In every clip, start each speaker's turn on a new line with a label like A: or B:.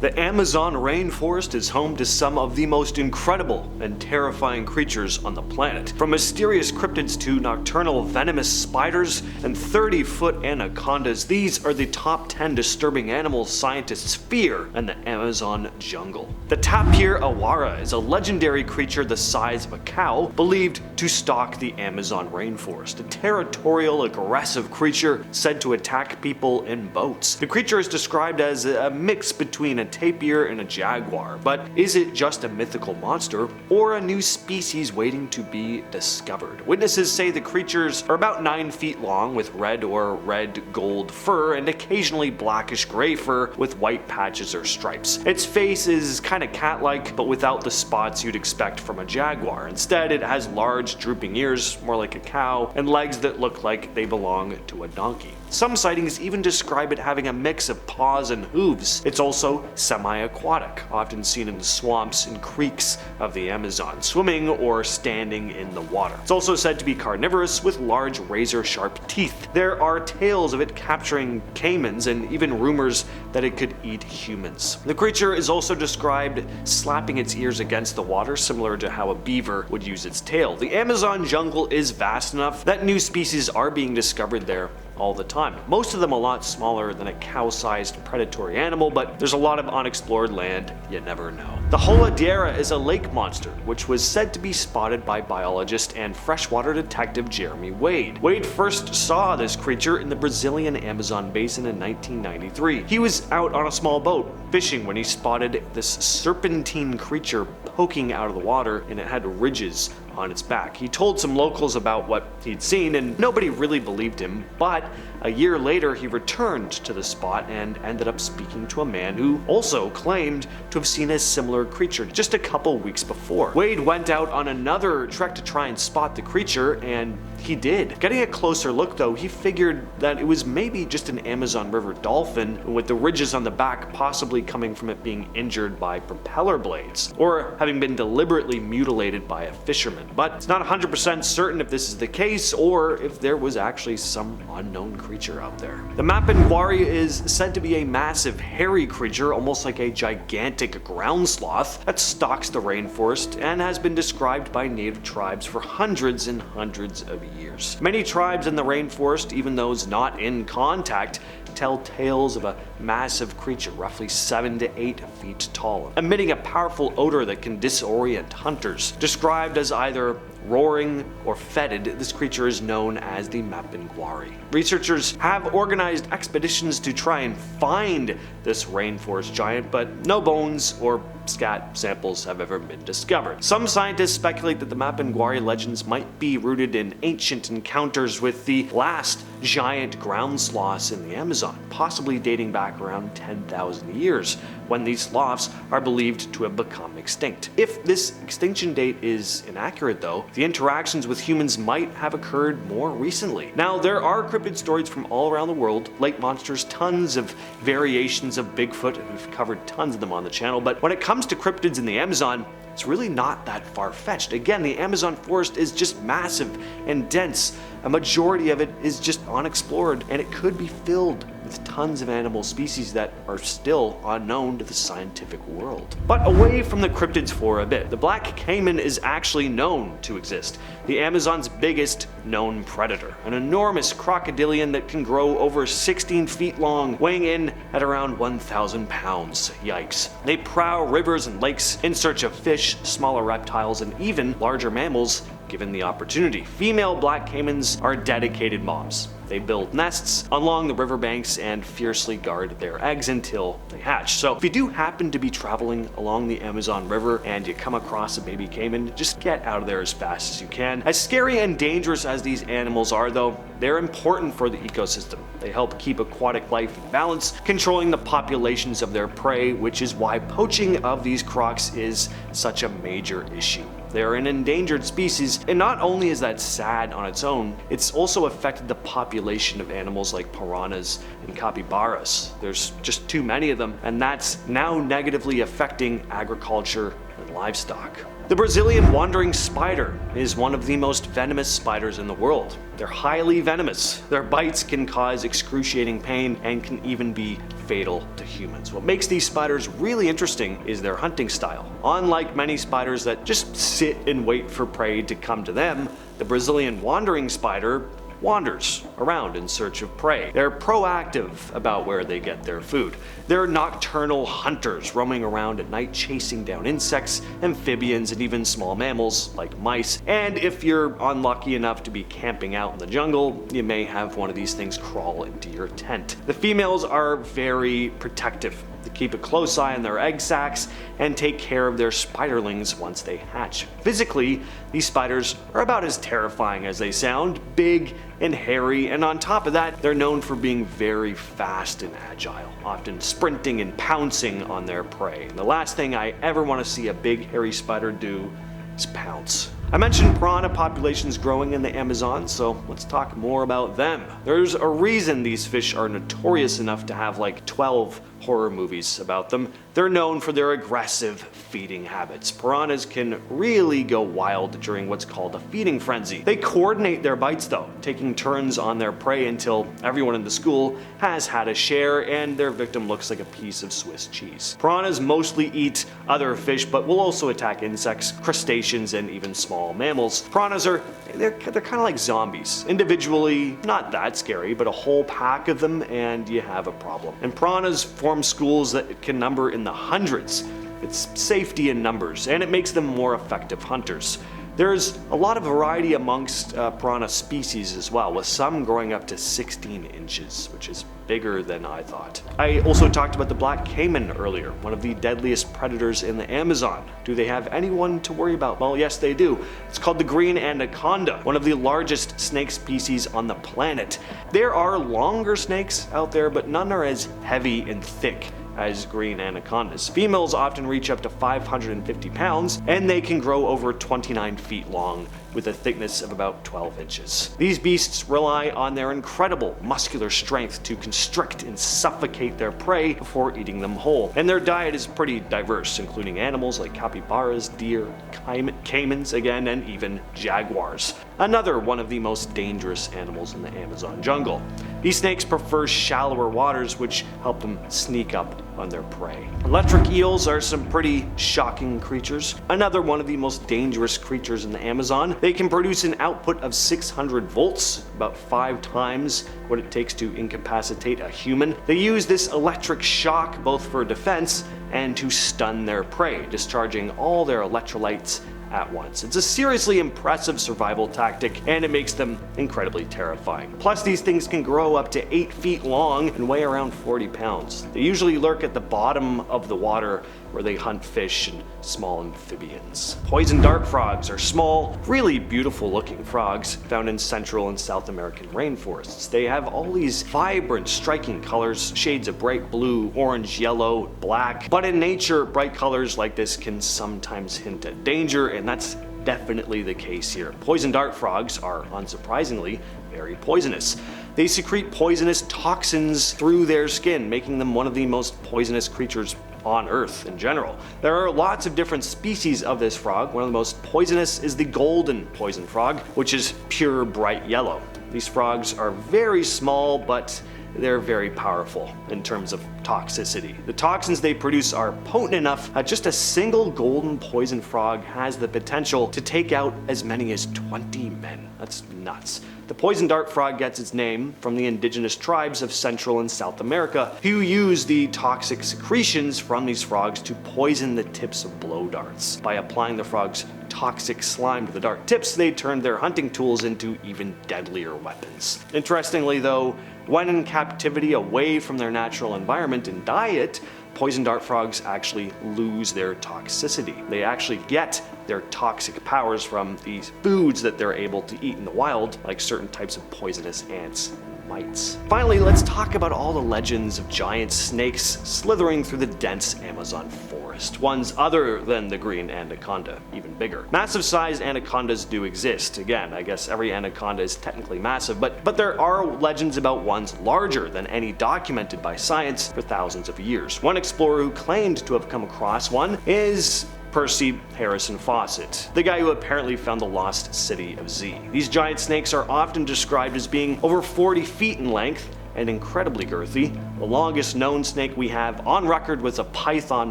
A: The Amazon rainforest is home to some of the most incredible and terrifying creatures on the planet. From mysterious cryptids to nocturnal venomous spiders and 30-foot anacondas, these are the top 10 disturbing animals scientists fear in the Amazon jungle. The Tapierara is a legendary creature the size of a cow, believed to stalk the Amazon rainforest. A territorial, aggressive creature said to attack people in boats. The creature is described as a mix between a tapir and a jaguar, but is it just a mythical monster or a new species waiting to be discovered? Witnesses say the creatures are about 9 feet long with red or red-gold fur and occasionally blackish-gray fur with white patches or stripes. Its face is kind of cat-like, but without the spots you'd expect from a jaguar. Instead, it has large drooping ears, more like a cow, and legs that look like they belong to a donkey. Some sightings even describe it having a mix of paws and hooves. It's also semi-aquatic, often seen in swamps and creeks of the Amazon, swimming or standing in the water. It's also said to be carnivorous with large razor-sharp teeth. There are tales of it capturing caimans and even rumors that it could eat humans. The creature is also described slapping its ears against the water, similar to how a beaver would use its tail. The Amazon jungle is vast enough that new species are being discovered there all the time. Most of them a lot smaller than a cow-sized predatory animal, but there's a lot of unexplored land, you never know. The Dalia is a lake monster, which was said to be spotted by biologist and freshwater detective Jeremy Wade. Wade first saw this creature in the Brazilian Amazon basin in 1993. He was out on a small boat fishing when he spotted this serpentine creature poking out of the water, and it had ridges on its back. He told some locals about what he'd seen, and nobody really believed him, but a year later he returned to the spot and ended up speaking to a man who also claimed to have seen a similar creature just a couple weeks before. Wade went out on another trek to try and spot the creature, and he did. Getting a closer look though, he figured that it was maybe just an Amazon River dolphin, with the ridges on the back possibly coming from it being injured by propeller blades, or having been deliberately mutilated by a fisherman. But it's not 100% certain if this is the case, or if there was actually some unknown creature out there. The Mapinguari is said to be a massive hairy creature, almost like a gigantic ground sloth, that stalks the rainforest and has been described by native tribes for hundreds and hundreds of years. Many tribes in the rainforest, even those not in contact, tell tales of a massive creature roughly 7 to 8 feet tall, emitting a powerful odor that can disorient hunters. Described as either roaring or fetid, this creature is known as the Mapinguari. Researchers have organized expeditions to try and find this rainforest giant, but no bones or scat samples have ever been discovered. Some scientists speculate that the Mapinguari legends might be rooted in ancient encounters with the last giant ground sloths in the Amazon, possibly dating back around 10,000 years, when these sloths are believed to have become extinct. If this extinction date is inaccurate though, the interactions with humans might have occurred more recently. Now, there are cryptid stories from all around the world, lake monsters, tons of variations of Bigfoot, and we've covered tons of them on the channel, but when it comes to cryptids in the Amazon, it's really not that far-fetched. Again, the Amazon forest is just massive and dense. A majority of it is just unexplored, and it could be filled with tons of animal species that are still unknown to the scientific world. But away from the cryptids for a bit, the black caiman is actually known to exist, the Amazon's biggest known predator, an enormous crocodilian that can grow over 16 feet long, weighing in at around 1,000 pounds. Yikes. They prowl rivers and lakes in search of fish, smaller reptiles, and even larger mammals given the opportunity. Female black caimans are dedicated moms. They build nests along the riverbanks and fiercely guard their eggs until they hatch. So if you do happen to be traveling along the Amazon River and you come across a baby caiman, just get out of there as fast as you can. As scary and dangerous as these animals are though, they're important for the ecosystem. They help keep aquatic life in balance, controlling the populations of their prey, which is why poaching of these crocs is such a major issue. They're an endangered species, and not only is that sad on its own, it's also affected the population of animals like piranhas and capybaras. There's just too many of them, and that's now negatively affecting agriculture and livestock. The Brazilian wandering spider is one of the most venomous spiders in the world. They're highly venomous. Their bites can cause excruciating pain and can even be fatal to humans. What makes these spiders really interesting is their hunting style. Unlike many spiders that just sit and wait for prey to come to them, the Brazilian wandering spider wanders around in search of prey. They're proactive about where they get their food. They're nocturnal hunters roaming around at night chasing down insects, amphibians, and even small mammals like mice. And if you're unlucky enough to be camping out in the jungle, you may have one of these things crawl into your tent. The females are very protective. They keep a close eye on their egg sacs and take care of their spiderlings once they hatch. Physically, these spiders are about as terrifying as they sound, big and hairy, and on top of that, they're known for being very fast and agile, often sprinting and pouncing on their prey. And the last thing I ever want to see a big hairy spider do is pounce. I mentioned piranha populations growing in the Amazon, so let's talk more about them. There's a reason these fish are notorious enough to have like 12 horror movies about them. They're known for their aggressive feeding habits. Piranhas can really go wild during what's called a feeding frenzy. They coordinate their bites though, taking turns on their prey until everyone in the school has had a share and their victim looks like a piece of Swiss cheese. Piranhas mostly eat other fish, but will also attack insects, crustaceans, and even small mammals. Piranhas they're kind of like zombies. Individually, not that scary, but a whole pack of them and you have a problem. And piranhas form schools that can number in the hundreds. It's safety in numbers, and it makes them more effective hunters. There's a lot of variety amongst piranha species as well, with some growing up to 16 inches, which is bigger than I thought. I also talked about the black cayman earlier, one of the deadliest predators in the Amazon. Do they have anyone to worry about? Well, yes they do. It's called the green anaconda, one of the largest snake species on the planet. There are longer snakes out there, but none are as heavy and thick as green anacondas. Females often reach up to 550 pounds, and they can grow over 29 feet long with a thickness of about 12 inches. These beasts rely on their incredible muscular strength to constrict and suffocate their prey before eating them whole. And their diet is pretty diverse, including animals like capybaras, deer, caimans again, and even jaguars. Another one of the most dangerous animals in the Amazon jungle. These snakes prefer shallower waters, which help them sneak up on their prey. Electric eels are some pretty shocking creatures. Another one of the most dangerous creatures in the Amazon. They can produce an output of 600 volts, about 5 times what it takes to incapacitate a human. They use this electric shock both for defense and to stun their prey, discharging all their electrolytes at once. It's a seriously impressive survival tactic, and it makes them incredibly terrifying. Plus, these things can grow up to 8 feet long and weigh around 40 pounds. They usually lurk at the bottom of the water where they hunt fish and small amphibians. Poison dart frogs are small, really beautiful looking frogs found in Central and South American rainforests. They have all these vibrant, striking colors, shades of bright blue, orange, yellow, black. But in nature, bright colors like this can sometimes hint at danger, and that's definitely the case here. Poison dart frogs are, unsurprisingly, very poisonous. They secrete poisonous toxins through their skin, making them one of the most poisonous creatures on Earth in general. There are lots of different species of this frog. One of the most poisonous is the golden poison frog, which is pure bright yellow. These frogs are very small, but they're very powerful in terms of toxicity. The toxins they produce are potent enough that just a single golden poison frog has the potential to take out as many as 20 men. That's nuts. The poison dart frog gets its name from the indigenous tribes of Central and South America who use the toxic secretions from these frogs to poison the tips of blow darts. By applying the frog's toxic slime to the dart tips, they turned their hunting tools into even deadlier weapons. Interestingly though, when in captivity away from their natural environment and diet, poison dart frogs actually lose their toxicity. They actually get their toxic powers from these foods that they're able to eat in the wild, like certain types of poisonous ants and mites. Finally, let's talk about all the legends of giant snakes slithering through the dense Amazon forest. Ones other than the green anaconda, even bigger. Massive sized anacondas do exist. Again, I guess every anaconda is technically massive, but there are legends about ones larger than any documented by science for thousands of years. One explorer who claimed to have come across one is Percy Harrison Fawcett, the guy who apparently found the lost city of Z. These giant snakes are often described as being over 40 feet in length and incredibly girthy. The longest known snake we have on record was a python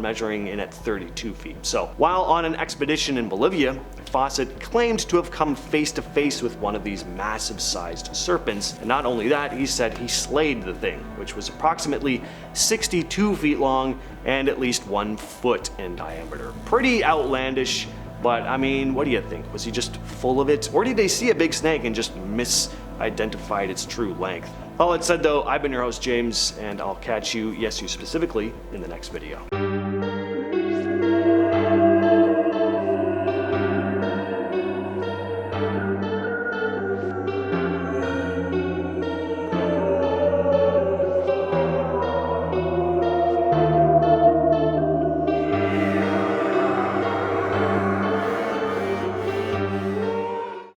A: measuring in at 32 feet. So while on an expedition in Bolivia, Fawcett claimed to have come face to face with one of these massive sized serpents, and not only that, he said he slayed the thing, which was approximately 62 feet long and at least 1 foot in diameter. Pretty outlandish, but I mean, what do you think? Was he just full of it? Or did they see a big snake and just misidentified its true length? All that said though, I've been your host James, and I'll catch you, yes you specifically, in the next video.